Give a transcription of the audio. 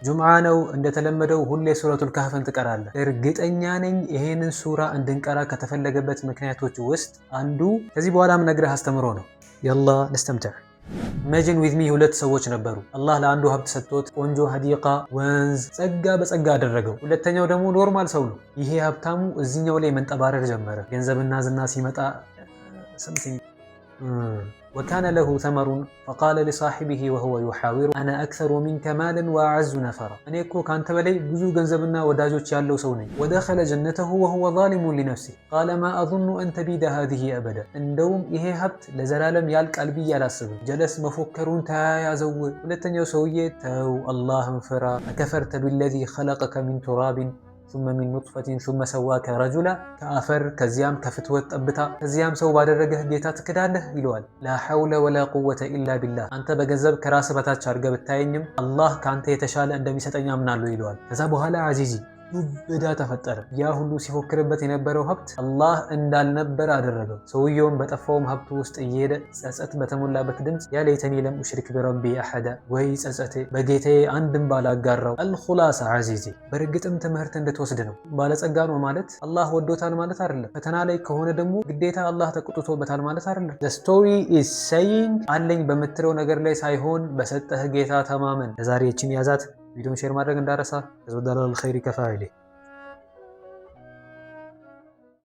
ጁምዓ ነው እንደተለመደው ሁሌ ሱረቱል ካህፍን ትቀራለህ። እርግጠኛ ነኝ ይሄንን ሱራ እንድንቀራ ከተፈለገበት ምክንያቶች ውስጥ አንዱ ከዚህ በኋላም ነግረህ አስተምሮ ነው። የላ ነስተምተዕ። ኢማጂን ዊዝ ሚ ሁለት ሰዎች ነበሩ። አላህ ለአንዱ ሀብት ሰጥቶት ቆንጆ ሀዲቃ፣ ወንዝ፣ ጸጋ በጸጋ አደረገው። ሁለተኛው ደግሞ ኖርማል ሰው ነው። ይሄ ሀብታሙ እዚህኛው ላይ መንጠባረር ጀመረ። ገንዘብና ዝና ሲመጣ ወካነ ለሁ ተመሩን ፈቃለ ሊሳሒቢሂ ወሁወ ዩሓዊሩ አነ አክሰሩ ሚንከ ማለን ወአዐዙ ነፈራ። እኔ እኮ ከአንተ በላይ ብዙ ገንዘብና ወዳጆች ያለው ሰው ነኝ። ወደኸለ ጀነተሁ ወሁወ ዛሊሙን ሊነፍሲህ ቃለ ማ አዙኑ አን ተቢደ ሃዚሂ አበዳ። እንደውም ይሄ ሀብት ለዘላለም ያልቃል ብዬ አላስብም። ጀለስ መፎከሩን ተያያዘው። ሁለተኛው ሰውዬ ተው አላህን ፍራ። አከፈርተ ቢለዚ ኸለቀከ ሚን ቱራቢን ثم من نطفة ثم سواك رجلا ከአፈር ከዚያም ከፍትወት ጠብታ ከዚያም ሰው ባደረገህ ጌታ ትክዳለህ ይለዋል። ላ ሐውለ ወላ ቁወተ ኢላ ቢላህ። አንተ በገንዘብ ከራስ በታች አድርገህ ብታየኝም አላህ ከአንተ የተሻለ እንደሚሰጠኝ አምናለሁ ይለዋል። ከዛ በኋላ አዚዚ ዱብዳ ተፈጠረ። ያ ሁሉ ሲፎክርበት የነበረው ሀብት አላህ እንዳልነበረ አደረገው። ሰውየውም በጠፋውም ሀብቱ ውስጥ እየሄደ ጸጸት በተሞላበት ድምፅ ያ ለይተኒ ለም ኡሽሪክ ቢረቢ አሐዳ፣ ወይ ጸጸቴ በጌታዬ አንድም ባላጋራው። አልኹላሳ አዚዚ፣ በእርግጥም ትምህርት እንድትወስድ ነው። ባለጸጋ ነው ማለት አላህ ወዶታል ማለት አይደለም። ፈተና ላይ ከሆነ ደግሞ ግዴታ አላህ ተቆጥቶበታል ማለት አይደለም። ዘ ስቶሪ ኢዝ ሴይንግ አለኝ በምትለው ነገር ላይ ሳይሆን በሰጠህ ጌታ ተማመን። ለዛሬ እችን ያዛት። ቪዲዮን ሼር ማድረግ እንዳረሳ። ተዘወዳለ الخير كفاعله